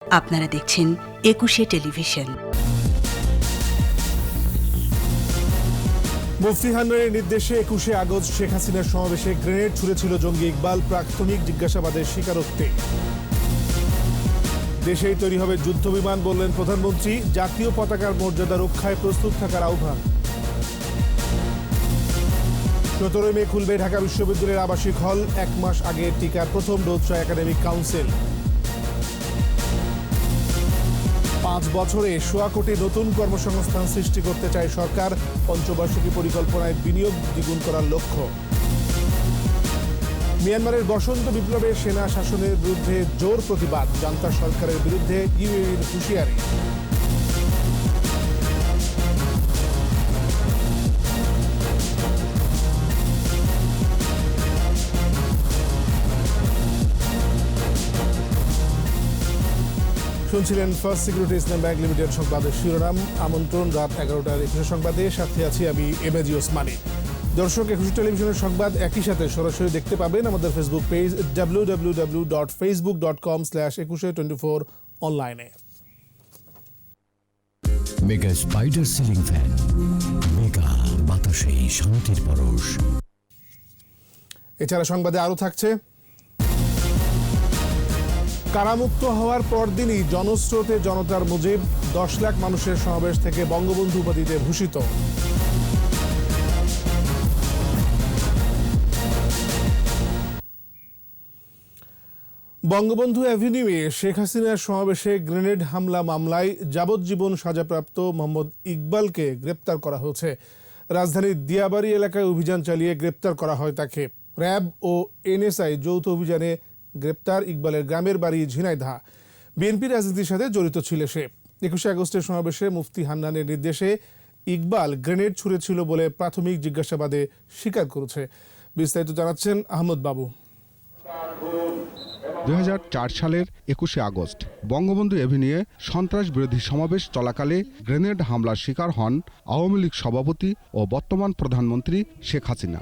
আপনারা দেখছেন একুশে টেলিভিশন। মুফতি হান্নানের নির্দেশে 21শে আগস্ট শেখ হাসিনার সমাবেশে গ্রেনেড ছুড়েছিল জঙ্গি ইকবাল, প্রাথমিক জিজ্ঞাসাবাদের স্বীকারোক্তি। দেশেই তৈরি হবে যুদ্ধ বিমান, বললেন প্রধানমন্ত্রী। জাতীয় পতাকার মর্যাদা রক্ষায় প্রস্তুত থাকার আহ্বান। 17 মে খুলবে ঢাকা বিশ্ববিদ্যালয়ের আবাসিক হল। 1 মাস আগে টিকার প্রথম ডোজ চায় একাডেমিক কাউন্সিল। 5 বছরে 1.25 কোটি নতুন কর্মসংস্থান সৃষ্টি করতে চায় সরকার। পঞ্চবার্ষিকী পরিকল্পনায় বিনিয়োগ দ্বিগুণ করার লক্ষ্য। মিয়ানমারের বসন্ত বিপ্লবে সেনা শাসনের বিরুদ্ধে জোর প্রতিবাদ, জান্তা সরকারের বিরুদ্ধে ইউএইর হুঁশিয়ারি। শুনছিলেন ফার্স্ট সিকিউরিটি ইসলাম ব্যাংক লিমিটেড সংবাদের শিরোনাম। আমন্ত্রণ রাত 11টার একুশে সংবাদে, সাথে আছি আমি এমএজি ওসমানী। দর্শক, একুশে টেলিভিশনের সংবাদ একই সাথে সরাসরি দেখতে পাবেন আমাদের ফেসবুক পেজ www.facebook.com/2124 অনলাইনে। Mega spider ceiling fan, mega বাতাসে শান্তির পরশ। এছাড়া সংবাদে আরও থাকছে, কারামুক্ত হওয়ার পরদিনই জনস্রোতে জনতার মুজিব, 10 লাখ মানুষের সমাবেশ থেকে বঙ্গবন্ধু উপাধিতে ভূষিত। বঙ্গবন্ধু অ্যাভিনিউয়ে শেখ হাসিনার সমাবেশে গ্রেনেড হামলা মামলায় যাবজ্জীবন সাজাপ্রাপ্ত মোহাম্মদ ইকবালকে গ্রেপ্তার করা হয়েছে। রাজধানীর দিয়াবাড়ি এলাকায় অভিযান চালিয়ে গ্রেপ্তার করা হয় তাকে। র্যাব ও এনএসআই যৌথ অভিযানে গ্রেপ্তার ইকবালের গ্রামের বাড়ি ঝিনাইদহ। বিএনপি রাজনীতির সাথে জড়িত ছিল সে। 21শে আগস্টের সমাবেশে মুফতি হান্নানের নির্দেশে ইকবাল গ্রেনেড ছুড়েছিল বলে প্রাথমিক জিজ্ঞাসাবাদে স্বীকার করেছে। বিস্তারিত জানাচ্ছেন আহমদ বাবু। 2004 সালের 21শে আগস্ট বঙ্গবন্ধু এভিনিউয়ে সন্ত্রাস বিরোধী সমাবেশ চলাকালে গ্রেনেড হামলার শিকার হন আওয়ামী লীগ সভাপতি ও বর্তমান প্রধানমন্ত্রী শেখ হাসিনা।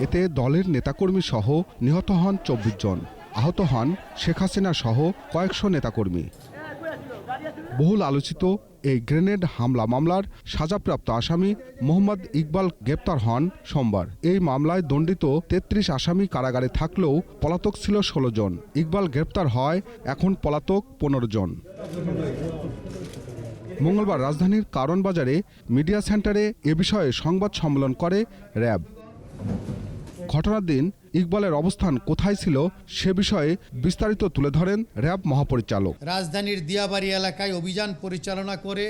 এতে দলের নেতাকর্মী সহ নিহত হন 24 জন, আহত হন শেখ হাসিনা সহ কয়েকশো নেতাকর্মী। বহুল আলোচিত এই গ্রেনেড হামলা মামলার সাজাপ্রাপ্ত আসামি মোহাম্মদ ইকবাল গ্রেপ্তার হন সোমবার। এই মামলায় দণ্ডিত 33 আসামি কারাগারে থাকলেও পলাতক ছিল 16 জন। ইকবাল গ্রেপ্তার হয়, এখন পলাতক 15 জন। মঙ্গলবার রাজধানীর কারণ বাজারে মিডিয়া সেন্টারে এ বিষয়ে সংবাদ সম্মেলন করে র্যাব। ঘটনার দিন ইকবালের অবস্থান কোথায় ছিল সে বিষয়ে বিস্তারিত তুলে ধরেন র্যাব মহাপরিচালক। রাজধানীর দিয়াবাড়ি এলাকায় অভিযান পরিচালনা করে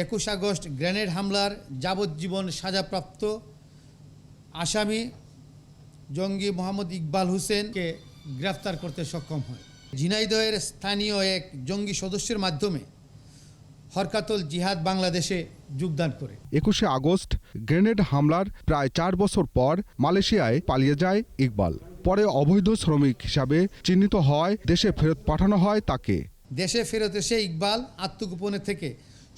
21 আগস্ট গ্রেনেড হামলার যাবজ্জীবন সাজাপ্রাপ্ত আসামি জঙ্গি মোহাম্মদ ইকবাল হোসেনকে গ্রেফতার করতে সক্ষম হয়। ঝিনাইদহের স্থানীয় এক জঙ্গি সদস্যের মাধ্যমে হরকাতুল জিহাদ বাংলাদেশে যোগদান করে 21শে আগস্ট গ্রেনেড হামলার প্রায় 4 বছর পর মালয়েশিয়ায় পালিয়ে যায় ইকবাল। পরে অবৈধ শ্রমিক হিসাবে চিহ্নিত হয়, দেশে ফেরত পাঠানো হয় তাকে। দেশে ফেরত এসে ইকবাল আত্মগোপনে থেকে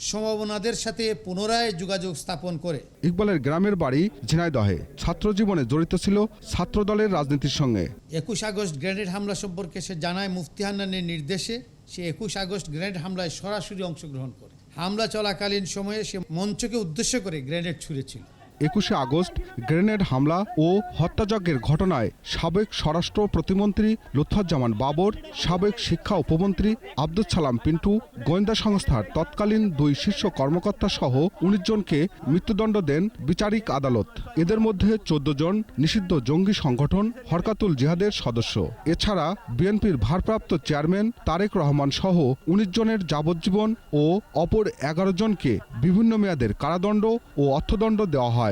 সমমনাদের সাথে পুনরায় যোগাযোগ স্থাপন করে। ইকবালের গ্রামের বাড়ি ঝিনাইদহে। ছাত্র জীবনে জড়িত ছিল ছাত্র দলের রাজনীতির সঙ্গে। 21 আগস্ট গ্রেনেড হামলা সম্পর্কে সে জানায় মুফতি হান্নানের নির্দেশে সে 21 আগস্ট গ্রেনেড হামলায় সরাসরি অংশগ্রহণ করে। হামলা চলাকালীন সময়ে সে মঞ্চকে উদ্দেশ্য করে গ্রেনেড ছুঁড়েছিল। 21শে আগস্ট গ্রেনেড হামলা ও হত্যাযজ্ঞের ঘটনায় সাবেক স্বরাষ্ট্র প্রতিমন্ত্রী লুৎফুজ্জামান বাবর, সাবেক শিক্ষা উপমন্ত্রী আব্দুস সালাম পিন্টু, গোয়েন্দা সংস্থার তৎকালীন 2 শীর্ষ কর্মকর্তা সহ 19 জনকে মৃত্যুদণ্ড দেন বিচারিক আদালত। এদের মধ্যে 14 জন নিষিদ্ধ জঙ্গি সংগঠন হরকাতুল জিহাদের সদস্য। এছাড়া বিএনপির ভারপ্রাপ্ত চেয়ারম্যান তারেক রহমান সহ 19 জনের যাবজ্জীবন ও অপর 11 জনকে বিভিন্ন মেয়াদের কারাদণ্ড ও অর্থদণ্ড দেওয়া হয়।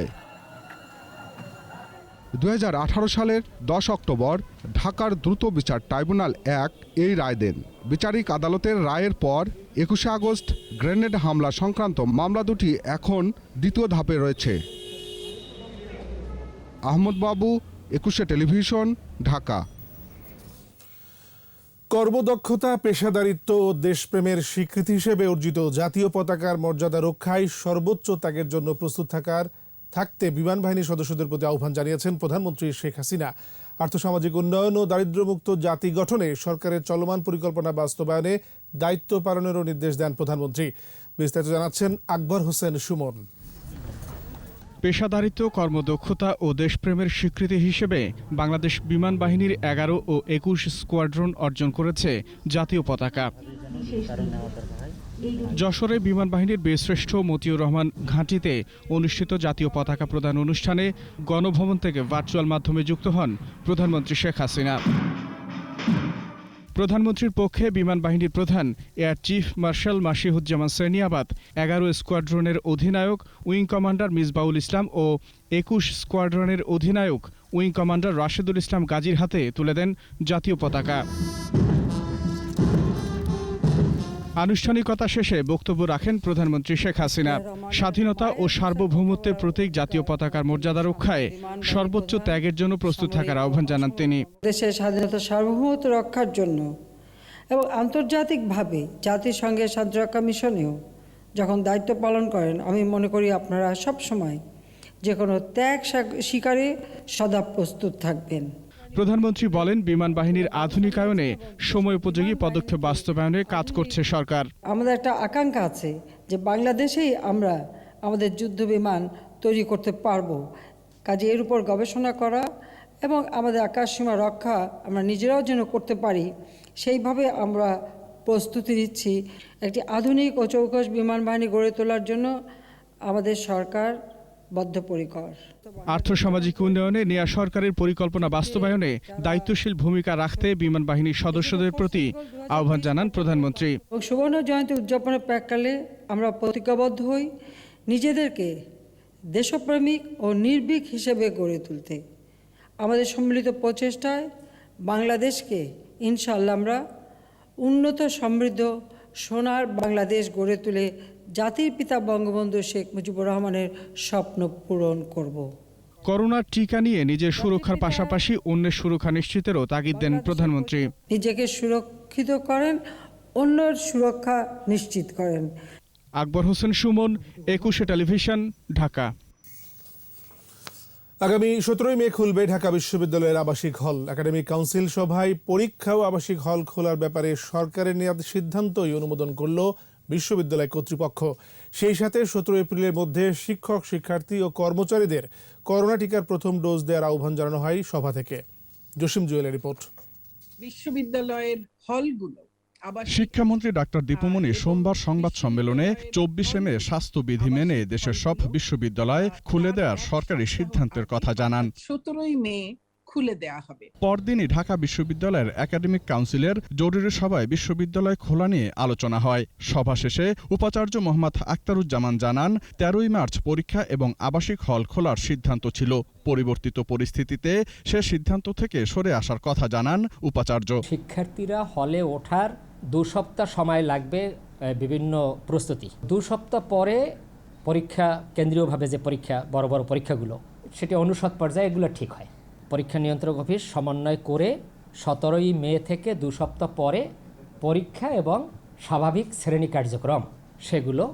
2018 সালের 10 অক্টোবর ঢাকার দ্রুত বিচার ট্রাইব্যুনাল 1 এই রায় দেন। বিচারিক আদালতের রায়ের পর 21শে আগস্ট গ্রেনেড হামলা সংক্রান্ত মামলা দুটি এখন দ্বিতীয় ধাপে রয়েছে। আহমদ বাবু, 21শে টেলিভিশন, ঢাকা। কর্মদক্ষতা, পেশাদারিত্ব ও দেশপ্রেমের স্বীকৃতি হিসেবে অর্জিত জাতীয় পতাকার মর্যাদা রক্ষায় সর্বোচ্চ ত্যাগের জন্য প্রস্তুত থাকার থাকতে বিমান বাহিনীর সদস্যদের প্রতি আহ্বান জানিয়েছেন প্রধানমন্ত্রী শেখ হাসিনা। আর্থসামাজিক উন্নয়ন ও দারিদ্র্যমুক্ত জাতি গঠনে সরকারের চলমান পরিকল্পনা বাস্তবায়নে দায়িত্ব পালনেরও নির্দেশ দেন প্রধানমন্ত্রী। বিস্তারিত জানাচ্ছেন আকবর হোসেন সুমন। পেশাদারিত্ব, কর্মদক্ষতা ও দেশপ্রেমের স্বীকৃতি হিসেবে বাংলাদেশ বিমান বাহিনীর 11 ও 21 স্কোয়াড্রন অর্জন করেছে জাতীয় পতাকা। যশোরে বিমান বাহিনীর বীরশ্রেষ্ঠ মতিউর রহমান ঘাঁটিতে অনুষ্ঠিত জাতীয় পতাকা প্রদান অনুষ্ঠানে গণভবন থেকে ভার্চুয়াল মাধ্যমে যুক্ত হন প্রধানমন্ত্রী শেখ হাসিনা। প্রধানমন্ত্রীর পক্ষে বিমান বাহিনীর প্রধান এয়ার চিফ মার্শাল মাসিহুজ্জামান সেনিয়াবাত, 11 স্কোয়াড্রনের অধিনায়ক উইং কমান্ডার মিসবাউল ইসলাম ও 21 স্কোয়াড্রনের অধিনায়ক উইং কমান্ডার রাশেদুল ইসলাম গাজীর হাতে তুলে দেন জাতীয় পতাকা। আনুষ্ঠানিকতা শেষে বক্তব্য রাখেন প্রধানমন্ত্রী শেখ হাসিনা। স্বাধীনতা ও সার্বভৌমত্বের প্রতীক জাতীয় পতাকার মর্যাদা রক্ষায় সর্বোচ্চ ত্যাগের জন্য প্রস্তুত থাকার আহ্বান জানান তিনি। দেশের স্বাধীনতা সার্বভৌমত্ব রক্ষার জন্য এবং আন্তর্জাতিকভাবে জাতিসংঘের শান্তিরক্ষা মিশনেও যখন দায়িত্ব পালন করেন, আমি মনে করি আপনারা সবসময় যে কোনো ত্যাগ স্বীকারে সদা প্রস্তুত থাকবেন। প্রধানমন্ত্রী বলেন, বিমান বাহিনীর আধুনিকায়নে সময়োপযোগী পদক্ষেপ বাস্তবায়নে কাজ করছে সরকার। আমাদের একটা আকাঙ্ক্ষা আছে যে বাংলাদেশেই আমরা আমাদের যুদ্ধ বিমান তৈরি করতে পারবো। কাজে এর উপর গবেষণা করা এবং আমাদের আকাশসীমা রক্ষা আমরা নিজেরাও যেন করতে পারি, সেইভাবে আমরা প্রস্তুতি নিচ্ছি। একটি আধুনিক ও চৌকস বিমান বাহিনী গড়ে তোলার জন্য আমাদের সরকার বদ্ধপরিকর। আর্থসামাজিক উন্নয়নে নেয়া সরকারের পরিকল্পনা বাস্তবায়নে দায়িত্বশীল ভূমিকা রাখতে বিমান বাহিনীর সদস্যদের প্রতি আহ্বান জানান প্রধানমন্ত্রী। সুবর্ণ জয়ন্তী উদযাপনের প্রাক্কালে আমরা প্রতিজ্ঞাবদ্ধ হই নিজেদেরকে দেশপ্রেমিক ও নির্ভীক হিসেবে গড়ে তুলতে। আমাদের সম্মিলিত প্রচেষ্টায় বাংলাদেশকে ইনশাআল্লাহ আমরা উন্নত, সমৃদ্ধ, সোনার বাংলাদেশ গড়ে তুলে জাতির পিতা বঙ্গবন্ধু শেখ মুজিবুর রহমানের স্বপ্ন পূরণ করব। করোনার টিকা নিয়ে নিজের সুরক্ষার পাশাপাশি অন্যের সুরক্ষা নিশ্চিতেরও তাগিদ দেন প্রধানমন্ত্রী। নিজেকে সুরক্ষিত করেন, অন্যের সুরক্ষা নিশ্চিত করেন। আকবর হোসেন সুমন, 21 টেলিভিশন, ঢাকা। আগামী 17 মে খুলবে ঢাকা বিশ্ববিদ্যালয়ের আবাসিক হল। একাডেমিক কাউন্সিল সভায় পরীক্ষা ও আবাসিক হল খোলার ব্যাপারে সরকারের নেওয়া সিদ্ধান্তই অনুমোদন করল বিশ্ববিদ্যালয় কর্তৃপক্ষ। সেই সাথে 17 এপ্রিলের মধ্যে শিক্ষক, শিক্ষার্থী ও কর্মচারীদের করোনা টিকার প্রথম ডোজ দেওয়ার আহ্বান জানানো হয় সভা থেকে। জসিম জুয়েলের রিপোর্ট। বিশ্ববিদ্যালয়ের হলগুলো শিক্ষামন্ত্রী ডাক্তার দীপুমণি সোমবার সংবাদ সম্মেলনে 24 মে স্বাস্থ্যবিধি মেনে দেশের সব বিশ্ববিদ্যালয় খুলে দেওয়ার সরকারি সিদ্ধান্তের কথা জানান। 17 মে খুলে দেয়া হবে। পরদিনই ঢাকা বিশ্ববিদ্যালয়ের একাডেমিক কাউন্সিলের জরুরি সভায় বিশ্ববিদ্যালয় খোলা নিয়ে আলোচনা হয়। সভা শেষে উপাচার্য মোহাম্মদ আখতারুজ্জামান জানান, 13 মার্চ পরীক্ষা এবং আবাসিক হল খোলার সিদ্ধান্ত ছিল। পরিবর্তিত পরিস্থিতিতে সে সিদ্ধান্ত থেকে সরে আসার কথা জানান উপাচার্য। শিক্ষার্থীরা হলে ওঠার 2 সপ্তাহ সময় লাগবে, বিভিন্ন প্রস্তুতি। 2 সপ্তাহ পরে পরীক্ষা, কেন্দ্রীয়ভাবে যে পরীক্ষা, বড় বড় পরীক্ষাগুলো, সেটি অনুষদ পর্যায়ে এগুলো ঠিক হয়। পরীক্ষা নিয়ন্ত্রক অফিস সমন্বয় করে 17 মে থেকে 2 সপ্তাহ পরে পরীক্ষা এবং স্বাভাবিক শ্রেণী কার্যক্রম সেগুলো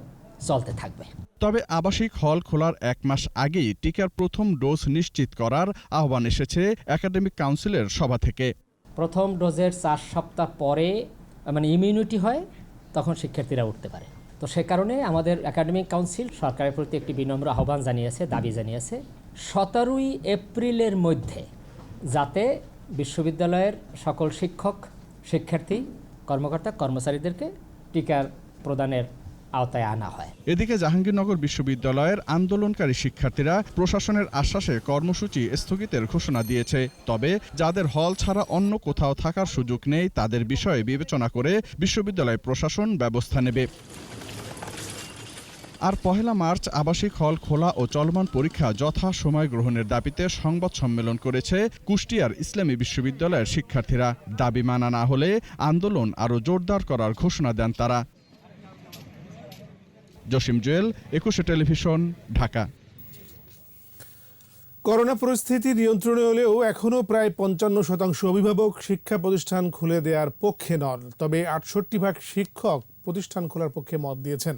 চলতে থাকবে। তবে আবাসিক হল খোলার 1 মাস আগেই টিকার প্রথম ডোজ নিশ্চিত করার আহ্বান এসেছে একাডেমিক কাউন্সিলের সভা থেকে। প্রথম ডোজের 4 সপ্তাহ পরে ইমিউনিটি হয়, তখন শিক্ষার্থীরা উঠতে পারে। তো সে কারণে আমাদের একাডেমিক কাউন্সিল সরকারের প্রতি একটি বিনম্র আহ্বান জানিয়েছে, দাবি জানিয়েছে 17 এপ্রিলের মধ্যে যাতে বিশ্ববিদ্যালয়ের সকল শিক্ষক, শিক্ষার্থী, কর্মকর্তা, কর্মচারীদেরকে টিকার প্রদানের আওতায় আনা হয়। এদিকে জাহাঙ্গীরনগর বিশ্ববিদ্যালয়ের আন্দোলনকারী শিক্ষার্থীরা প্রশাসনের আশ্বাসে কর্মসূচি স্থগিতের ঘোষণা দিয়েছে। তবে যাদের হল ছাড়া অন্য কোথাও থাকার সুযোগ নেই, তাদের বিষয়ে বিবেচনা করে বিশ্ববিদ্যালয় প্রশাসন ব্যবস্থা নেবে। আর 1 মার্চ আবাসিক হল খোলা ও চলমান পরীক্ষা যথা সময় গ্রহণের দাবিতে সংবাদ সম্মেলন করেছে কুষ্টিয়ার ইসলামী বিশ্ববিদ্যালয়ের শিক্ষার্থীরা। দাবি মানা না হলে আন্দোলন আরও জোরদার করার ঘোষণা দেন তারা। জসিম জুয়েল, 21 টেলিভিশন, ঢাকা। করোনা পরিস্থিতি নিয়ন্ত্রণে হলেও এখনও প্রায় 55% অভিভাবক শিক্ষা প্রতিষ্ঠান খুলে দেওয়ার পক্ষে নন। তবে 68% শিক্ষক প্রতিষ্ঠান খোলার পক্ষে মত দিয়েছেন।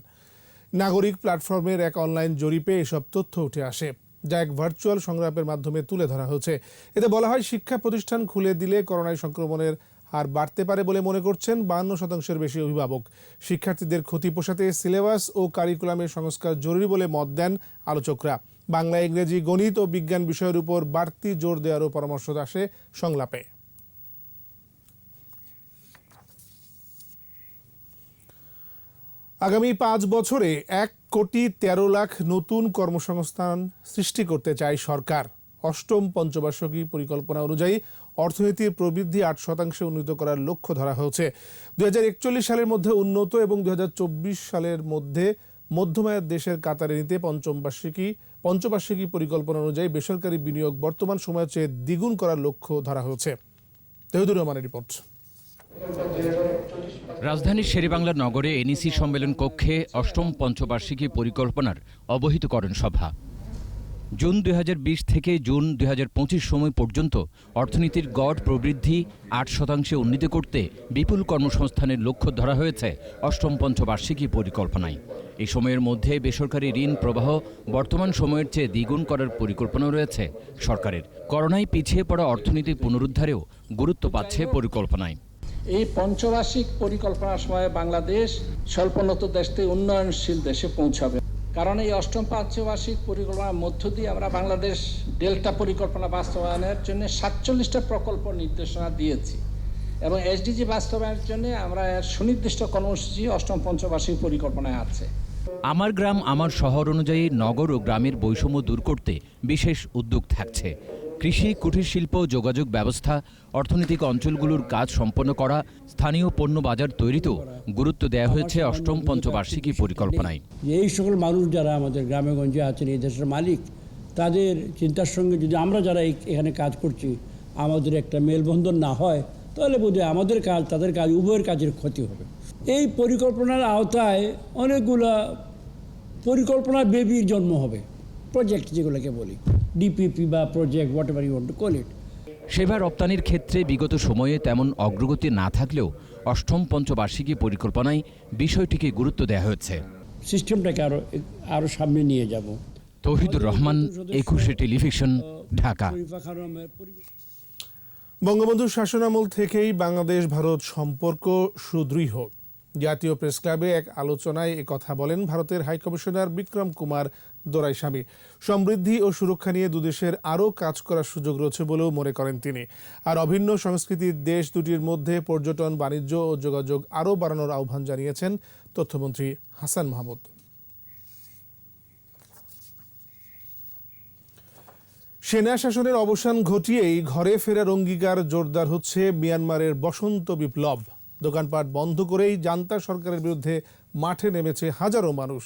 নাগরিক প্ল্যাটফর্মের এক অনলাইন জরিপে এসব তথ্য উঠে আসে। যা এক ভার্চুয়াল সংলাপের মাধ্যমে তুলে ধরা হয়েছে। এতে বলা হয়, শিক্ষা প্রতিষ্ঠান খুলে দিলে করোনায় সংক্রমণের হার বাড়তে পারে বলে মনে করছেন 52% বেশি অভিভাবক। শিক্ষার্থীদের ক্ষতি পোষাতে সিলেবাস ও কারিকুলামের সংস্কার জরুরি বলে মত দেন আলোচকরা। বাংলা, ইংরেজি, গণিত ও বিজ্ঞান বিষয়ের উপর বাড়তি জোর দেওয়ারও পরামর্শ আসে সংলাপে। আগামী 5 বছরে 1,13,00,000 নতুন কর্মসংস্থান সৃষ্টি করতে চায় সরকার। অষ্টম পঞ্চবার্ষিকী পরিকল্পনা অনুযায়ী অর্থনীতির প্রবৃদ্ধি 8% উন্নীত করার লক্ষ্য ধরা হয়েছে। 2041 সালের মধ্যে উন্নত এবং 2024 সালের মধ্যে মধ্যমায়ের দেশের কাতারে নিতে পঞ্চবার্ষিকী পরিকল্পনা অনুযায়ী বেসরকারি বিনিয়োগ বর্তমান সময়ের চেয়ে দ্বিগুণ করার লক্ষ্য ধরা হয়েছে। তহিদুর রহমানের রিপোর্ট। রাজধানীর শেরেবাংলা নগরে এনইসি সম্মেলন কক্ষে অষ্টম পঞ্চবার্ষিকী পরিকল্পনার অবহিতকরণ সভা। জুন 2020 থেকে জুন 2025 সময় পর্যন্ত অর্থনীতির গড় প্রবৃদ্ধি 8% উন্নীত করতে বিপুল কর্মসংস্থানের লক্ষ্য ধরা হয়েছে অষ্টম পঞ্চবার্ষিকী পরিকল্পনায়। এই সময়ের মধ্যে বেসরকারি ঋণ প্রবাহ বর্তমান সময়ের চেয়ে দ্বিগুণ করার পরিকল্পনা রয়েছে সরকারের। করোনায় পিছিয়ে পড়া অর্থনীতি পুনরুদ্ধারেও গুরুত্ব পাচ্ছে পরিকল্পনায়। এই পঞ্চবার্ষিক পরিকল্পনার সময় বাংলাদেশ স্বল্পোন্নত দেশ থেকে উন্নয়নশীল দেশে পৌঁছাবে। কারণ এই অষ্টম পঞ্চবার্ষিক পরিকল্পনার মধ্য দিয়ে আমরা বাংলাদেশ ডেল্টা পরিকল্পনা বাস্তবায়নের জন্য 47টা প্রকল্প নির্দেশনা দিয়েছি এবং এসডিজি বাস্তবায়নের জন্য আমরা সুনির্দিষ্ট কর্মসূচি অষ্টম পঞ্চবার্ষিক পরিকল্পনায় আছে। আমার গ্রাম আমার শহর অনুযায়ী নগর ও গ্রামের বৈষম্য দূর করতে বিশেষ উদ্যোগ থাকছে। কৃষি, কুটির শিল্প, যোগাযোগ ব্যবস্থা, অর্থনৈতিক অঞ্চলগুলোর কাজ সম্পন্ন করা, স্থানীয় পণ্য বাজার তৈরিতেও গুরুত্ব দেওয়া হয়েছে অষ্টম পঞ্চবার্ষিকী পরিকল্পনায়। এই সকল মানুষ যারা আমাদের গ্রামে গঞ্জে আছেন, এই দেশের মালিক, তাদের চিন্তার সঙ্গে যদি আমরা যারা এখানে কাজ করছি আমাদের একটা মেলবন্ধন না হয়, তাহলে বোধহয় আমাদের কাজ তাদের কাজ উভয়ের কাজের ক্ষতি হবে। এই পরিকল্পনার আওতায় অনেকগুলো পরিকল্পনা বেবির জন্ম হবে, প্রজেক্ট যেগুলোকে বলি, ডিপিপি বা project, whatever you want to call it. সেবা রপ্তানির ক্ষেত্রে বিগত সময়ে তেমন অগ্রগতি না থাকলেও অষ্টম পঞ্চবার্ষিকী পরিকল্পনায় বিষয়টিকে গুরুত্ব দেওয়া হয়েছে। সিস্টেমটাকে আরো সামনে নিয়ে যাব। তৌহিদুর রহমান, 21 টেলিভিশন, ঢাকা। বঙ্গবন্ধুর শাসনামল থেকেই বাংলাদেশ ভারত সম্পর্ক সুদৃঢ়। জাতীয় প্রেস ক্লাবে এক আলোচনায় একথা বলেন ভারতের হাইকমিশনার বিক্রম কুমার দোরাইস্বামী। সমৃদ্ধি ও সুরক্ষা নিয়ে দুদেশের আরও কাজ করার সুযোগ রয়েছে বলেও মনে করেন তিনি। আর অভিন্ন সংস্কৃতির দেশ দুটির মধ্যে পর্যটন, বাণিজ্য ও যোগাযোগ আরও বাড়ানোর আহ্বান জানিয়েছেন তথ্যমন্ত্রী হাসান মাহমুদ। সেনা শাসনের অবসান ঘটিয়েই ঘরে ফেরার অঙ্গীকার জোরদার হচ্ছে মিয়ানমারের বসন্ত বিপ্লব। দোকানপাট বন্ধ করেই জান্তা সরকারের বিরুদ্ধে মাঠে নেমেছে হাজারো মানুষ।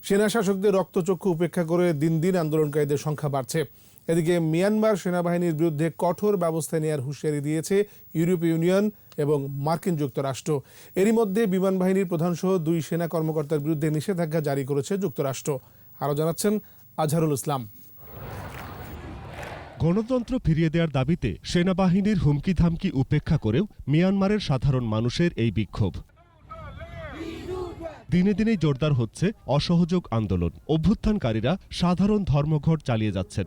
সেনা শাসকদের রক্তচক্ষু উপেক্ষা করে দিন দিন আন্দোলনকারীদের সংখ্যা বাড়ছে। এদিকে মিয়ানমার সেনাবাহিনীর বিরুদ্ধে কঠোর ব্যবস্থা নেওয়ার হুঁশিয়ারি দিয়েছে ইউরোপীয় ইউনিয়ন এবং মার্কিন যুক্তরাষ্ট্র। এরই মধ্যে বিমান বাহিনীর প্রধানসহ 2 সেনা কর্মকর্তার বিরুদ্ধে নিষেধাজ্ঞা জারি করেছে যুক্তরাষ্ট্র। আরও জানাচ্ছেন আজহারুল ইসলাম। গণতন্ত্র ফিরিয়ে দেওয়ার দাবিতে সেনাবাহিনীর হুমকি ধামকি উপেক্ষা করেও মিয়ানমারের সাধারণ মানুষের এই বিক্ষোভ। দিনে দিনেই জোরদার হচ্ছে অসহযোগ আন্দোলন। অভ্যুত্থানকারীরা সাধারণ ধর্মঘট চালিয়ে যাচ্ছেন।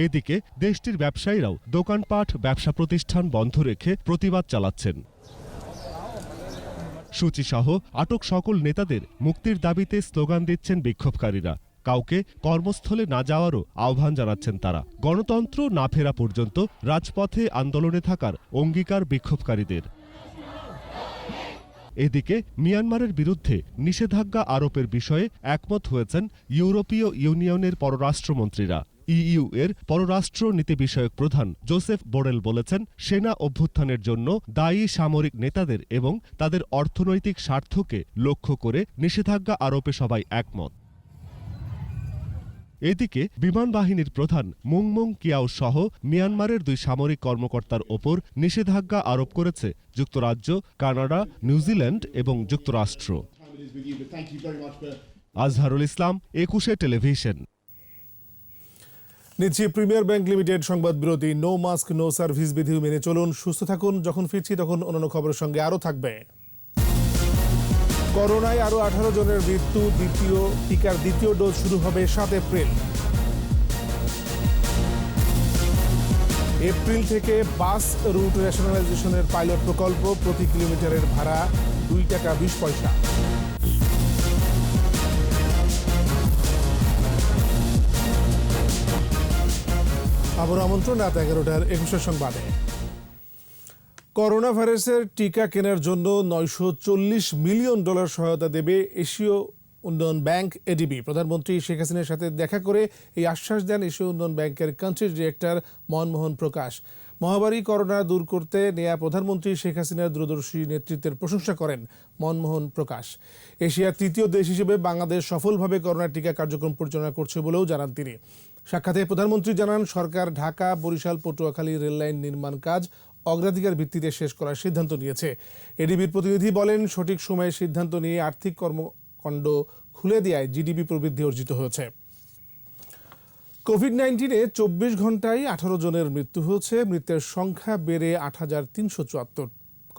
এদিকে দেশটির ব্যবসায়ীরাও দোকানপাট, ব্যবসা প্রতিষ্ঠান বন্ধ রেখে প্রতিবাদ চালাচ্ছেন। সূচিসহ আটক সকল নেতাদের মুক্তির দাবিতে স্লোগান দিচ্ছেন বিক্ষোভকারীরা। কাউকে কর্মস্থলে না যাওয়ারও আহ্বান জানাচ্ছেন তারা। গণতন্ত্র না ফেরা পর্যন্ত রাজপথে আন্দোলনে থাকার অঙ্গীকার বিক্ষোভকারীদের। এদিকে মিয়ানমারের বিরুদ্ধে নিষেধাজ্ঞা আরোপের বিষয়ে একমত হয়েছেন ইউরোপীয় ইউনিয়নের পররাষ্ট্রমন্ত্রীরা। ইইউ এর পররাষ্ট্র নীতি বিষয়ক প্রধান জোসেফ বোরেল বলেছেন, সেনা অভ্যুত্থানের জন্য দায়ী সামরিক নেতাদের এবং তাদের অর্থনৈতিক স্বার্থকে লক্ষ্য করে নিষেধাজ্ঞা আরোপে সবাই একমত। এদিকে বিমান বাহিনীর প্রধান মুংমুং কিয়াও সহ মিয়ানমারের 2 সামরিক কর্মকর্তার ওপর নিষেধাজ্ঞা আরোপ করেছে যুক্তরাজ্য, কানাডা, নিউজিল্যান্ড এবং যুক্তরাষ্ট্র। আজহারুল ইসলাম, 21 টেলিভিশন। নিচ্ছি প্রিমিয়ার ব্যাংক লিমিটেড সংবাদ বিরতি। নো মাস্ক নো সার্ভিস বিধি মেনে চলুন, সুস্থ থাকুন। যখন ফিরছি তখন অন্যান্য খবরের সঙ্গে আরও থাকবে। করোনায় আরও 18 জনের মৃত্যু। টিকার দ্বিতীয় ডোজ শুরু হবে 7 এপ্রিল। এপ্রিল থেকে বাস রুট রেশনালাইজেশনের পাইলট প্রকল্প, প্রতি কিলোমিটারের ভাড়া 2 টাকা 20 পয়সা। আবার আমন্ত্রণ রাত 11টার 21 সংবাদে। করোনা ভাইরাসের টিকা কেনার জন্য $940 মিলিয়ন সহায়তা দেবে এশীয় উন্নয়ন ব্যাংক এডিবি। প্রধানমন্ত্রী শেখ হাসিনার সাথে দেখা করে এই আশ্বাস দেন এশীয় উন্নয়ন ব্যাংকের কান্ট্রি ডিরেক্টর মনমোহন প্রকাশ। মহামারী করোনা দূর করতে নেয়া প্রধানমন্ত্রী শেখ হাসিনার দূরদর্শী নেতৃত্বের প্রশংসা করেন মনমোহন প্রকাশ। এশিয়ার তৃতীয় দেশ হিসেবে বাংলাদেশ সফলভাবে করোনা টিকা কার্যক্রম পরিচালনা করছে বলেও জানান তিনি। সাক্ষাতে প্রধানমন্ত্রী জানান, সরকার ঢাকা, বরিশাল, পটুয়াখালী রেললাইন নির্মাণ কাজ অগ্রাধিকার ভিত্তিতে শেষ করার সিদ্ধান্ত নিয়েছে। এডিবির প্রতিনিধি বলেন, সঠিক সময়ে সিদ্ধান্ত নিয়ে আর্থিক কর্মকাণ্ড খুলে দেওয়ায় জিডিপি প্রবৃদ্ধি অর্জিত হয়েছে। কোভিড-19-এ 24 ঘন্টায় 18 জনের মৃত্যু হয়েছে। মৃতের সংখ্যা বেড়ে 8,374।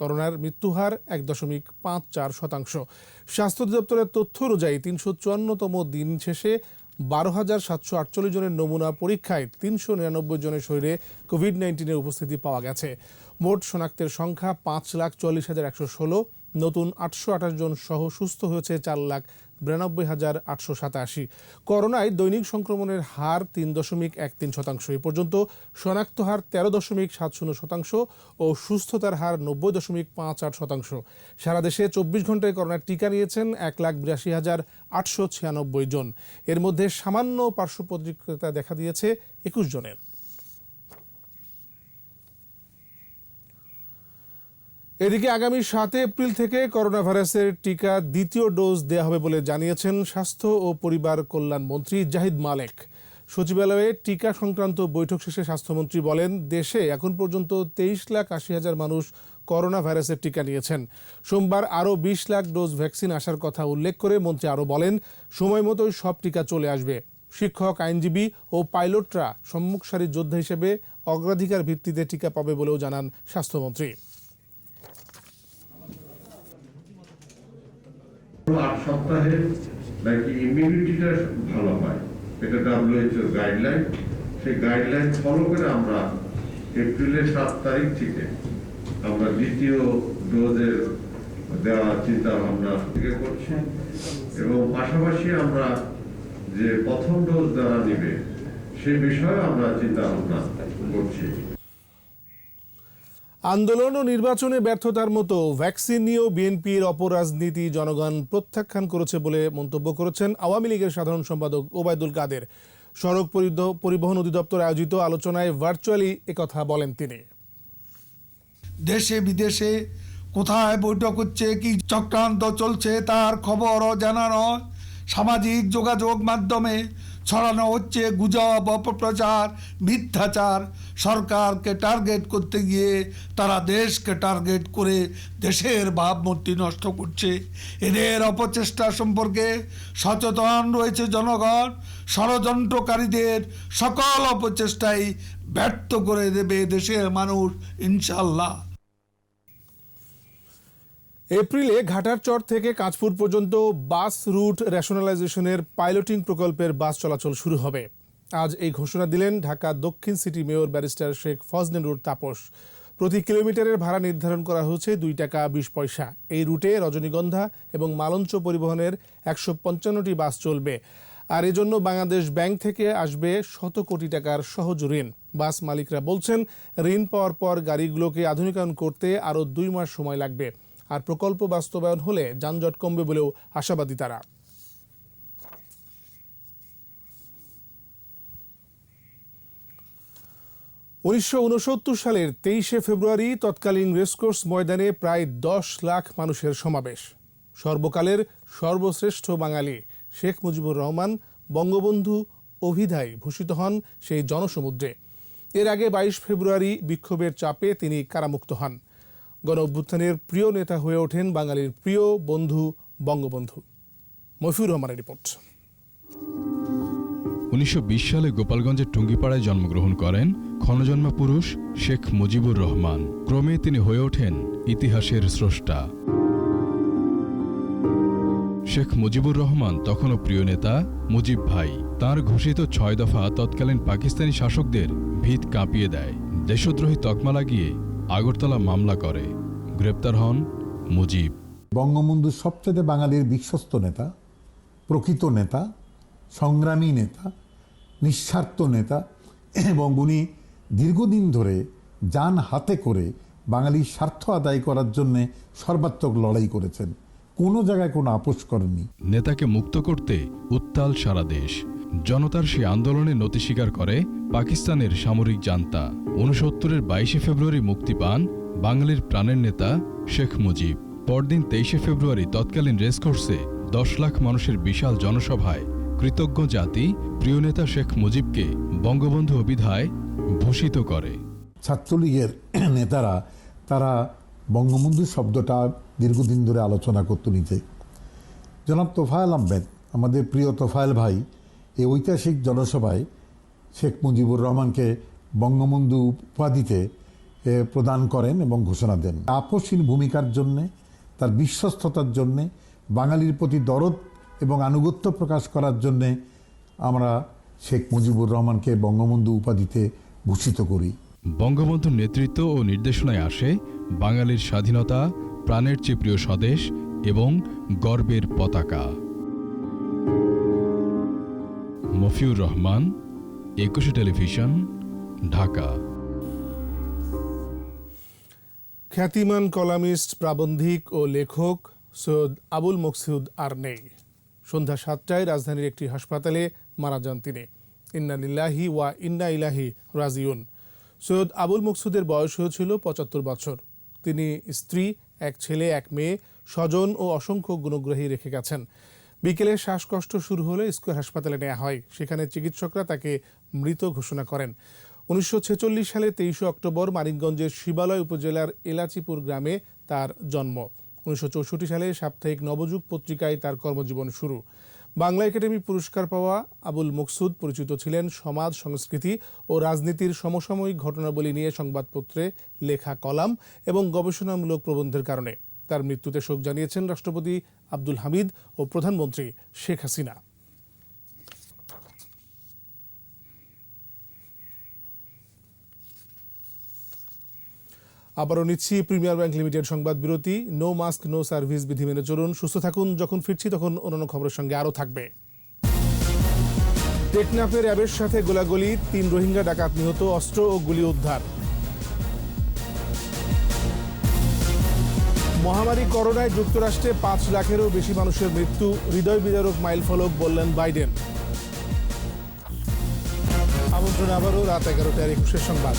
করোনার মৃত্যুহার 1.54%। স্বাস্থ্য অধিদপ্তরের তথ্য অনুযায়ী 354তম দিন শেষে 12,748 জনের নমুনা পরীক্ষায় 399 জনের শরীরে কোভিড-19-এর উপস্থিতি পাওয়া গেছে। মোট শনাক্তের সংখ্যা 5,44,116। নতুন 828 জন সহ সুস্থ হয়েছে 4,92,887। করোনায় দৈনিক সংক্রমণের হার 3.13%। এ পর্যন্ত শনাক্ত হার 13.70% ও সুস্থতার হার 90.58%। সারা দেশে 24 ঘন্টায় করোনার টিকা নিয়েছেন 1,82,896 জন। এর মধ্যে সামান্য পার্শ্ব প্রতিক্রিয়া দেখা দিয়েছে 21 জনের। এদিকে আগামী 7 এপ্রিল থেকে করোনা ভাইরাসের টিকা দ্বিতীয় ডোজ দেওয়া হবে বলে জানিয়েছেন স্বাস্থ্য ও পরিবার কল্যাণ মন্ত্রী জাহিদ মালেক। সচিবালয়ে টিকা সংক্রান্ত বৈঠক শেষে স্বাস্থ্যমন্ত্রী বলেন, দেশে এখন পর্যন্ত 23,80,000 মানুষ করোনা ভাইরাসের টিকা নিয়েছেন। সোমবার আরও 20 লাখ ডোজ ভ্যাকসিন আসার কথা উল্লেখ করে মন্ত্রী আরও বলেন, সময় মতোই সব টিকা চলে আসবে। শিক্ষক, আইনজীবী ও পাইলটরা সম্মুখ সারির যোদ্ধা হিসেবে অগ্রাধিকার ভিত্তিতে টিকা পাবে বলেও জানান স্বাস্থ্যমন্ত্রী। 8 সপ্তাহে নাকি ইমিউনিটিটা ভালো হয়, এটা WHO গাইডলাইন। সেই গাইডলাইন ফলো করে আমরা এপ্রিলের 7 তারিখ থেকে আমরা দ্বিতীয় ডোজের দেওয়ার চিন্তা ভাবনা থেকে করছি এবং পাশাপাশি আমরা যে প্রথম ডোজ দেওয়া নিবে সে বিষয়ে আমরা চিন্তা ভাবনা করছি। আন্দোলন ও নির্বাচনে ব্যর্থতার মতো ভ্যাকসিন নিয়েও বিএনপির অপরাজনীতি জনগণ প্রত্যাখ্যান করেছে বলে মন্তব্য করেছেন আওয়ামী লীগের সাধারণ সম্পাদক ওবায়দুল কাদের। সড়ক পরিবহন অধিদপ্তর আয়োজিত আলোচনায় ভার্চুয়ালি একথা বলেন তিনি। দেশে বিদেশে কোথায় বৈঠক হচ্ছে, কি চক্রান্ত চলছে তার খবরও জানানো, সামাজিক যোগাযোগ মাধ্যমে ছড়ানো হচ্ছে গুজব, অপপ্রচার, মিথ্যাচার। সরকারকে টার্গেট করতে গিয়ে তারা দেশকে টার্গেট করে দেশের ভাবমূর্তি নষ্ট করছে। এদের অপচেষ্টা সম্পর্কে সচেতন রয়েছে জনগণ। ষড়যন্ত্রকারীদের সকল অপচেষ্টাই ব্যর্থ করে দেবে দেশের মানুষ ইনশাআল্লাহ। এপ্রিলে ঘাটারচর থেকে কাঁচপুর পর্যন্ত বাস রুট রেশনালাইজেশনের পাইলটিং প্রকল্পের বাস চলাচল শুরু হবে। আজ এই ঘোষণা দিলেন ঢাকা দক্ষিণ city mayor barrister Sheikh Fazlenoor Taposh. প্রতি কিলোমিটারের ভাড়া নির্ধারণ করা হয়েছে 2 টাকা 20 পয়সা। এই রুটে রজনীগন্ধা এবং মালঞ্চ পরিবহনের 155টি বাস চলবে। আর এজন্য বাংলাদেশ ব্যাংক থেকে আসবে শত কোটি টাকার সহজ ঋণ। বাস মালিকরা বলছেন, ঋণ পাওয়ার পর গাড়িগুলোকে আধুনিকায়ন করতে আরও 2 মাস সময় লাগবে। আর প্রকল্প বাস্তবায়ন হলে যানজট কমবে বলেও আশাবাদী তারা। 1969 সালের 23শে ফেব্রুয়ারি তৎকালীন রেসকোর্স ময়দানে প্রায় 10 লাখ মানুষের সমাবেশ। সর্বকালের সর্বশ্রেষ্ঠ বাঙালি শেখ মুজিবুর রহমান বঙ্গবন্ধু অভিধায় ভূষিত হন সেই জনসমুদ্রে। এর আগে 22 ফেব্রুয়ারি বিক্ষোভের চাপে তিনি কারামুক্ত হন। গণ অভ্যুত্থানের প্রিয় নেতা হয়ে ওঠেন বাঙালির প্রিয় বন্ধু বঙ্গবন্ধু। মফিউর রহমানের রিপোর্ট। 1920 সালে গোপালগঞ্জের টুঙ্গিপাড়ায় জন্মগ্রহণ করেন ক্ষণজন্মা পুরুষ শেখ মুজিবুর রহমান। ক্রমে তিনি হয়ে ওঠেন ইতিহাসের স্রষ্টা। শেখ মুজিবুর রহমান তখনও প্রিয় নেতা মুজিব ভাই। তার ঘোষিত 6 দফা তৎকালীন পাকিস্তানি শাসকদের ভিত কাঁপিয়ে দেয়। দেশদ্রোহী তকমা লাগিয়ে আগরতলা মামলা করে। গ্রেপ্তার হন মুজিব। বঙ্গবন্ধু সবচেয়ে বাঙালির বিশ্বস্ত নেতা, প্রকৃত নেতা, সংগ্রামী নেতা, নিঃস্বার্থ নেতা, এবং উনি দীর্ঘদিন ধরে যান হাতে করে বাঙালির স্বার্থ আদায় করার জন্যে সর্বাত্মক লড়াই করেছেন, কোনো জায়গায় কোনো আপোষ করেননি। নেতাকে মুক্ত করতে উত্তাল সারা দেশ। জনতার সেই আন্দোলনে নতি স্বীকার করে পাকিস্তানের সামরিক জান্তা। 69-এর 22শে ফেব্রুয়ারি মুক্তি পান বাঙালির প্রাণের নেতা শেখ মুজিব। পরদিন 23শে ফেব্রুয়ারি তৎকালীন রেসকোর্সে 10 লাখ মানুষের বিশাল জনসভায় কৃতজ্ঞ জাতি প্রিয় নেতা শেখ মুজিবকে বঙ্গবন্ধু অভিধায় ভূষিত করে। ছাত্রলীগের নেতারা তারা বঙ্গবন্ধু শব্দটা দীর্ঘদিন ধরে আলোচনা করত নিচে। জনাব তোফায়েল আহমেদ, আমাদের প্রিয় তোফায়েল ভাই, এই ঐতিহাসিক জনসভায় শেখ মুজিবুর রহমানকে বঙ্গবন্ধু উপাধিতে প্রদান করেন এবং ঘোষণা দেন। আপসহীন ভূমিকার জন্যে, তার বিশ্বস্ততার জন্যে, বাঙালির প্রতি দরদ এবং আনুগত্য প্রকাশ করার জন্যে আমরা শেখ মুজিবুর রহমানকে বঙ্গবন্ধু উপাধিতে ভূষিত করি। বঙ্গবন্ধুর নেতৃত্ব ও নির্দেশনায় আসে বাঙালির স্বাধীনতা, প্রাণের চেয়ে প্রিয় স্বদেশ এবং গর্বের পতাকা। মফিউর রহমান, 21শে টেলিভিশন, ঢাকা। খ্যাতিমান কলামিস্ট, প্রাবন্ধিক ও লেখক সৈয়দ আবুল মকসুদ আর নেই। সন্ধ্যা 7টায় রাজধানীর একটি হাসপাতালে মারা যান তিনি। ইন্না লিল্লাহি ওয়া ইন্না ইলাইহি রাজিউন। সৈয়দ আবুল মকসুদের বয়স হয়েছিল 75 বছর। তিনি স্ত্রী, এক ছেলে, এক মেয়ে, স্বজন ও অসংখ্য গুণগ্রাহী রেখে গেছেন। বিকেলে শ্বাসকষ্ট শুরু হলে স্কয়ার হাসপাতালে নেওয়া হয়। সেখানে চিকিৎসকরা তাকে মৃত ঘোষণা করেন। 1946 সালে 23 অক্টোবর মানিকগঞ্জের শিবালয় উপজেলার এলাচিপুর গ্রামে তার জন্ম। 1964 সালে সাপ্তাহিক নবযুগ পত্রিকায় তার কর্মজীবন শুরু। বাংলা একাডেমি পুরস্কার পাওয়া আবুল মকসুদ পরিচিত ছিলেন সমাজ, সংস্কৃতি ও রাজনীতির সমসাময়িক ঘটনাবলী নিয়ে সংবাদপত্রে লেখা কলাম এবং গবেষণামূলক প্রবন্ধের কারণে। তার মৃত্যুতে শোক জানিয়েছেন রাষ্ট্রপতি আব্দুল হামিদ ও প্রধানমন্ত্রী শেখ হাসিনা। আবারও নিচ্ছি প্রিমিয়ার ব্যাংক লিমিটেড সংবাদ বিরতি। নো মাস্ক নো সার্ভিস বিধি মেনে চলুন, সুস্থ থাকুন। যখন ফিরছি তখন অন্যান্য খবরের সঙ্গে আরও থাকবে। টেকনাফে র্যাবের সাথে গোলাগুলি, 3 রোহিঙ্গা ডাকাত নিহত, অস্ত্র ও গুলি উদ্ধার। মহামারী করোনায় যুক্তরাষ্ট্রে 5 লাখেরও বেশি মানুষের মৃত্যু, হৃদয় বিদারক মাইলফলক বললেন বাইডেন। আমন্ত্রণ আবারও রাত 11টার 21 সংবাদ।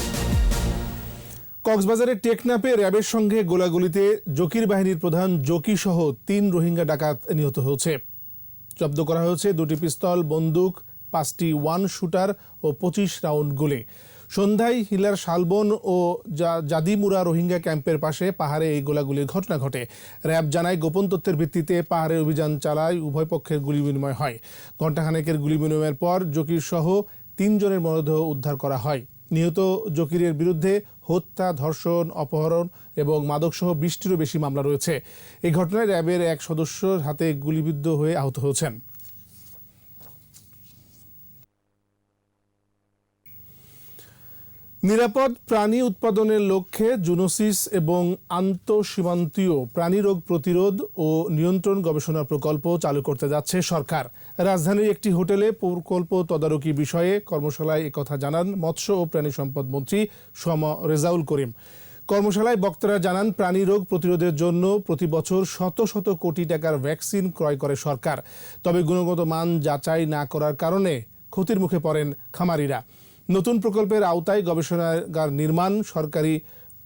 কক্সবাজারের টেকনাফে র্যাবের সঙ্গে গোলাগুলিতে জকির বাহিনীর প্রধান জকি সহ 3 রোহিঙ্গা ডাকাত নিহত হয়েছে। জব্দ করা হয়েছে 2টি পিস্তল, বন্দুক, 5টি ওয়ান শুটার ও 25 রাউন্ড গুলি। সন্ধ্যায় হিলার শালবন ও জাদিমুরা রোহিঙ্গা ক্যাম্পের পাশে পাহাড়ে এই গোলাগুলির ঘটনা ঘটে। র্যাব জানায় গোপন তথ্যের ভিত্তিতে পাহাড়ে অভিযান চালায়, উভয় পক্ষের গুলি বিনিময় হয়। ঘণ্টাখানেকের গুলি বিনিময়ের পর জকির সহ 3 জনের মরদেহ উদ্ধার করা হয়। নিহত জকিরের বিরুদ্ধে হত্যা, ধর্ষণ, অপহরণ এবং মাদকসহ 20টিরও বেশি মামলা রয়েছে। এই ঘটনায় র্যাবের এক সদস্যর হাতে গুলিবিদ্ধ হয়ে আহত হয়েছেন। নিরাপদ প্রাণী উৎপাদনের লক্ষ্যে জুনোসিস এবং আন্তঃসীমান্তীয় প্রাণী রোগ প্রতিরোধ ও নিয়ন্ত্রণ গবেষণা প্রকল্প চালু করতে যাচ্ছে সরকার। রাজধানীর একটি হোটেলে প্রকল্প তদারকি বিষয়ে কর্মশালায় একথা জানান মৎস্য ও প্রাণী সম্পদ মন্ত্রী রেজাউল করিম। কর্মশালায় বক্তারা জানান, প্রাণী রোগ প্রতিরোধের জন্য প্রতি বছর শত শত কোটি টাকার ভ্যাকসিন ক্রয় করে সরকার। তবে গুণগত মান যাচাই না করার কারণে ক্ষতির মুখে পড়েন খামারিরা। নতুন প্রকল্পের আওতায় গবেষণাগার নির্মাণ, সরকারি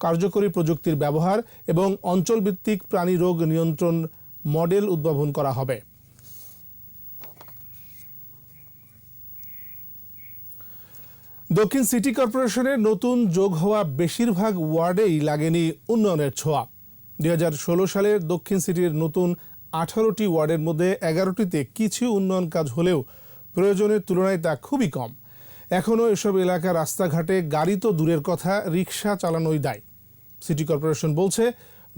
কার্যকরী প্রযুক্তির ব্যবহার এবং অঞ্চলভিত্তিক প্রাণী রোগ নিয়ন্ত্রণ মডেল উদ্ভাবন করা হবে। দক্ষিণ সিটি কর্পোরেশনের নতুন যোগ হওয়া বেশিরভাগ ওয়ার্ডেই লাগেনি উন্নয়নের ছোঁয়া। 2016 সালে দক্ষিণ সিটির নতুন 18টি ওয়ার্ডের মধ্যে 11টিতে কিছু উন্নয়ন কাজ হলেও প্রয়োজনের তুলনায় তা খুবই কম। এখনও এসব এলাকার রাস্তাঘাটে গাড়ি তো দূরের কথা, রিক্সা চালানোই দায়। সিটি কর্পোরেশন বলছে,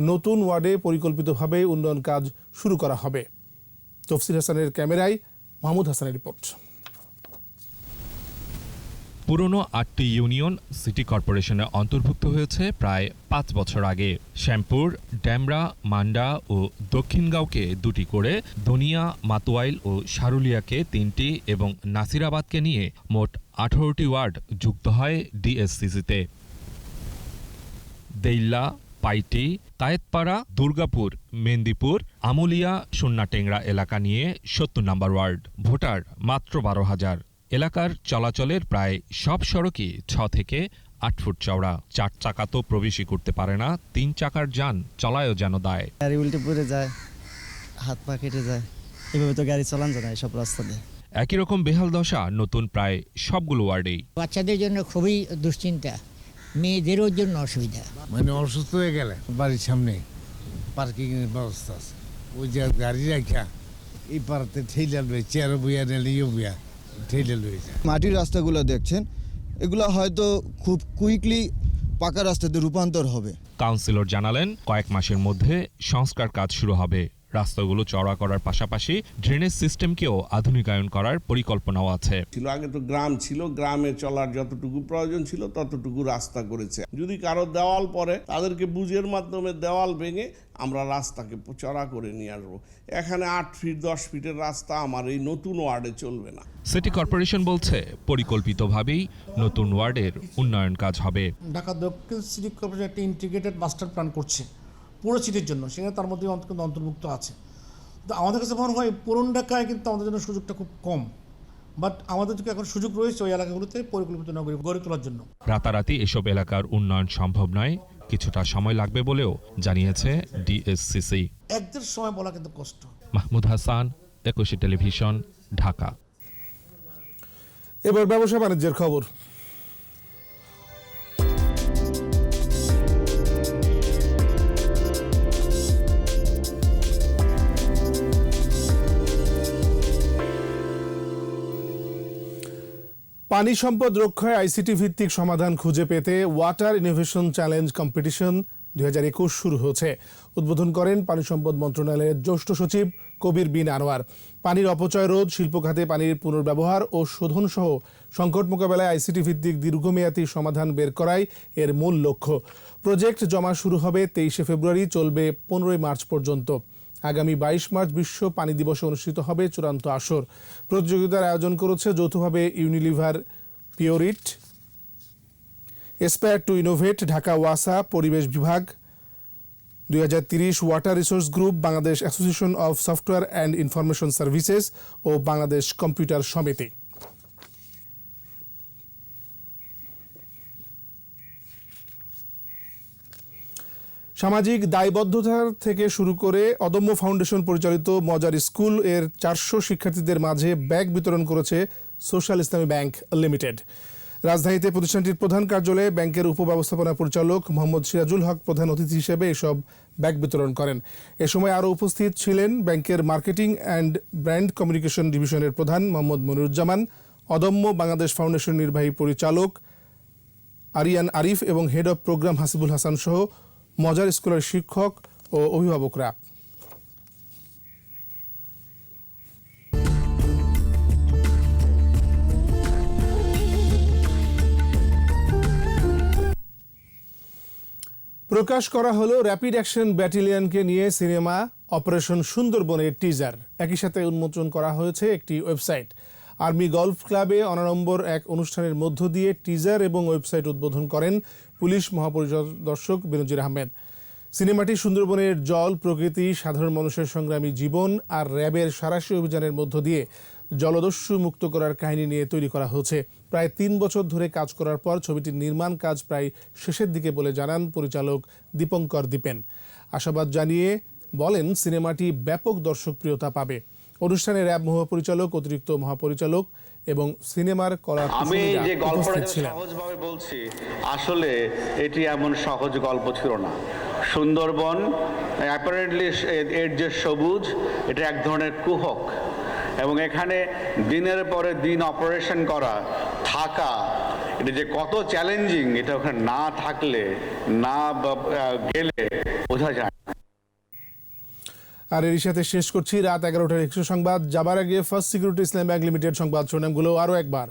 নতুন ওয়ার্ডে পরিকল্পিতভাবে উন্নয়ন কাজ শুরু করা হবে। তফসির হাসানের ক্যামেরায় মাহমুদ হাসানের রিপোর্ট। পুরনো 8টি ইউনিয়ন সিটি কর্পোরেশনে অন্তর্ভুক্ত হয়েছে প্রায় 5 বছর আগে। শ্যামপুর, ড্যামরা, মান্ডা ও দক্ষিণগাঁওকে 2টি করে, দনিয়া, মাতোয়াইল ও সারুলিয়াকে 3টি এবং নাসিরাবাদকে নিয়ে মোট 18টি ওয়ার্ড যুক্ত হয় ডিএসসিসিতে। দেইল্লা, পাইটি, তায়েতপাড়া, দুর্গাপুর, মেন্দিপুর, আমুলিয়া, সুন্নাটেংরা এলাকা নিয়ে 70 নম্বর ওয়ার্ড। ভোটার মাত্র 12,000। এলাকার চলাচলের প্রায় সব সড়কই 6 থেকে 8 ফুট চওড়া। 4 চাকা তো প্রবেশই করতে পারে না, 3 চাকার যান চলায়ও যেন দায়। গাড়ি উল্টে পড়ে যায়, হাত পা কেটে যায়, এভাবে তো গাড়ি চালান যায় না সব রাস্তা দিয়ে। একই রকম বেহাল দশা নতুন প্রায় সবগুলো ওয়ার্ডেই। বাচ্চাদের জন্য খুবই দুশ্চিন্তা, মেয়েদেরও জন্য অসুবিধা। মানে অসুস্থ হয়ে গেলে বাড়ির সামনে পার্কিং এর ব্যবস্থা আছে, ওই যে গাড়ি রাখা এই পাড়াতে ঠেলে লয়ে চেয়ারও বইয়া নিলে ইয়ে বইয়া ঠেলে লয়ে যায়। মাটির রাস্তাগুলো দেখছেন, এগুলো হয়তো খুব কুইকলি পাকা রাস্তাতে রূপান্তর হবে। কাউন্সিলর জানালেন কয়েক মাসের মধ্যে সংস্কার কাজ শুরু হবে। রাস্তাগুলো চওড়া করার পাশাপাশি ড্রেনেজ সিস্টেমকেও আধুনিকায়ন করার পরিকল্পনাও আছে। আগে তো গ্রাম ছিল, গ্রামে চলার যতটুকু প্রয়োজন ছিল ততটুকু রাস্তা করেছে। যদি কারো দেওয়াল পড়ে তাদেরকে বুঝের মাধ্যমে দেওয়াল ভেঙে আমরা রাস্তাকে চড়া করে নিয়ে আসবো। এখানে 8 ফিট 10 ফিটের রাস্তা আমার এই নতুন ওয়ার্ডে চলবে না। সিটি কর্পোরেশন বলছে পরিকল্পিতভাবেই নতুন ওয়ার্ডের উন্নয়ন কাজ হবে। ঢাকা দক্ষিণ সিটি কর্পোরেশন একটা ইন্টিগ্রেটেড মাস্টার প্ল্যান করছে পুরো সিটির জন্য, সেখানে তার মধ্যে অন্তর্ভুক্ত আছে। তো আমাদের কাছে মনে হয় পুরনো ঢাকায় কিন্তু আমাদের জন্য সুযোগটা খুব কম, বাট আমাদের যদি এখন সুযোগ রয়েছে ওই এলাকাগুলোতে পরিকল্পিত নগরী গড়ে তোলার জন্য। রাতারাতি এসব এলাকার উন্নয়ন সম্ভব নয়, কিছুটা সময় লাগবে বলেও জানিয়েছে ডিএসসিসি। 1-1.5 সময় বলা কিন্তু কষ্ট। মাহমুদ হাসান, একুশে টেলিভিশন, ঢাকা। এবার ব্যবসা বাণিজ্যের খবর। পানি সম্পদ রক্ষায় আইসিটি ভিত্তিক সমাধান খুঁজে পেতে ওয়াটার ইনোভেশন চ্যালেঞ্জ কম্পিটিশন 2021 শুরু হয়েছে। উদ্বোধন করেন পানি সম্পদ মন্ত্রণালয়ের জ্যেষ্ঠ সচিব কবির বিন আনোয়ার। পানির অপচয় রোধ, শিল্প খাতে পানির পুনর্ব্যবহার ও শোধন সহ সংকট মোকাবেলায় আইসিটি ভিত্তিক দীর্ঘমেয়াদী সমাধান বের করাই এর মূল লক্ষ্য। প্রজেক্ট জমা শুরু হবে 23 ফেব্রুয়ারি, চলবে 15 মার্চ পর্যন্ত। আগামী 22 মার্চ বিশ্ব পানি দিবসে অনুষ্ঠিত হবে চূড়ান্ত আসর। প্রতিযোগিতার আয়োজন করেছে যৌথভাবে Unilever, Pureit, aspire to innovate, Dhaka ওয়াসা, পরিবেশ বিভাগ, 2030 water resource group, Bangladesh association of software and information services ও বাংলাদেশ কম্পিউটার সমিতি। সামাজিক দায়বদ্ধতা থেকে শুরু করে অদম্য ফাউন্ডেশন পরিচালিত মজার স্কুল এর 400 শিক্ষার্থীদের মাঝে ব্যাগ বিতরণ করেছে সোশ্যাল ইসলামী ব্যাংক লিমিটেড। রাজধানীতে প্রতিষ্ঠানটির প্রধান কার্যালয়ে ব্যাংকের উপব্যবস্থাপনা পরিচালক মোহাম্মদ সিরাজুল হক প্রধান অতিথি হিসেবে এসব ব্যাগ বিতরণ করেন। এ সময় আরও উপস্থিত ছিলেন ব্যাংকের মার্কেটিং অ্যান্ড ব্র্যান্ড কমিউনিকেশন ডিভিশনের প্রধান মোহাম্মদ মনিরুজ্জামান, অদম্য বাংলাদেশ ফাউন্ডেশন নির্বাহী পরিচালক আরিয়ান আরিফ এবং head of programme Hasibul Hasan সহ মজার স্কুলের শিক্ষক ও অভিভাবকরা। প্রকাশ করা হলো র্যাপিড অ্যাকশন ব্যাটালিয়নকে নিয়ে সিনেমা অপারেশন সুন্দরবনের টিজার। একই সাথে উন্মোচন করা হয়েছে একটি ওয়েবসাইট। আর্মি গলফ ক্লাবে অনাড়ম্বর এক অনুষ্ঠানের মধ্য দিয়ে টিজার এবং ওয়েবসাইট উদ্বোধন করেন পুলিশ মহাপরিদর্শক বেনজির আহমেদ। সিনেমাটি সুন্দরবনের জল, প্রকৃতি, সাধারণ মানুষের সংগ্রামী জীবন আর র্যাবের সাঁড়াশি অভিযানের মধ্য দিয়ে জলদস্যু মুক্ত করার কাহিনী নিয়ে তৈরি করা হয়েছে। প্রায় 3 বছর ধরে কাজ করার পর ছবিটির নির্মাণ কাজ প্রায় শেষের দিকে বলে জানান পরিচালক দীপঙ্কর দীপেন। আশাবাদ জানিয়ে বলেন সিনেমাটি ব্যাপক দর্শকপ্রিয়তা পাবে। অনুষ্ঠানে র্যাব মহাপরিচালক, অতিরিক্ত মহাপরিচালক এবং সিনেমার কলা আমি যে গল্পটা সহজভাবে বলছি, আসলে এটি এমন সহজ গল্প ছিল না। সুন্দরবন অ্যাপারেন্টলি এর যে সবুজ, এটা এক ধরনের কুহক, এবং এখানে দিনের পরে দিন অপারেশন করা, থাকা, এটা যে কত চ্যালেঞ্জিং, এটা ওখানে না থাকলে, না গেলে বোঝা যায়। আর এর সাথে শেষ করছি রাত 11টার 100 সংবাদ। যাবার আগে ফার্স্ট সিকিউরিটি ইসলাম ব্যাংক লিমিটেড সংবাদ শিরোনামগুলো আরও একবার।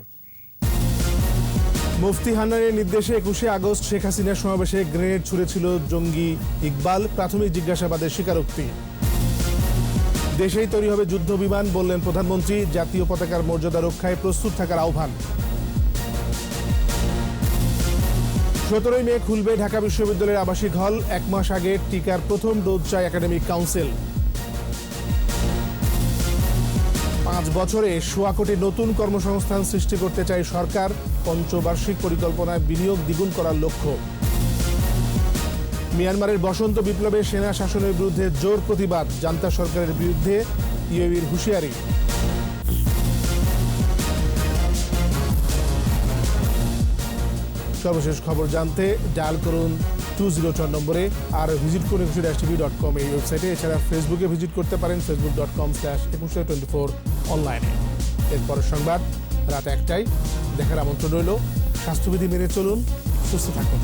মুফতি হান্নানের নির্দেশে 21শে আগস্ট শেখ হাসিনার সমাবেশে গ্রেনেড ছুড়েছিল জঙ্গি ইকবাল, প্রাথমিক জিজ্ঞাসাবাদের স্বীকারোক্তি। দেশেই তৈরি হবে যুদ্ধ বিমান, বললেন প্রধানমন্ত্রী। জাতীয় পতাকার মর্যাদা রক্ষায় প্রস্তুত থাকার আহ্বান। 17 মে খুলবে ঢাকা বিশ্ববিদ্যালয়ের আবাসিক হল। 1 মাস আগে টিকার প্রথম ডোজ চায় একাডেমিক কাউন্সিল। 5 বছরে 1.25 কোটি নতুন কর্মসংস্থান সৃষ্টি করতে চায় সরকার। পঞ্চবার্ষিক পরিকল্পনায় বিনিয়োগ দ্বিগুণ করার লক্ষ্য। মিয়ানমারের বসন্ত বিপ্লবে সেনা শাসনের বিরুদ্ধে জোর প্রতিবাদ, জান্তা সরকারের বিরুদ্ধে ইউএইর হুঁশিয়ারি। সর্বশেষ খবর জানতে ডায়াল করুন 204 নম্বরে, আর ভিজিট করুন 21tv.com এই ওয়েবসাইটে। এছাড়া ফেসবুকে ভিজিট করতে পারেন facebook.com/2124 অনলাইনে। এরপরের সংবাদ রাত 1টায় দেখার আমন্ত্রণ রইল। স্বাস্থ্যবিধি মেনে চলুন, সুস্থ থাকুন।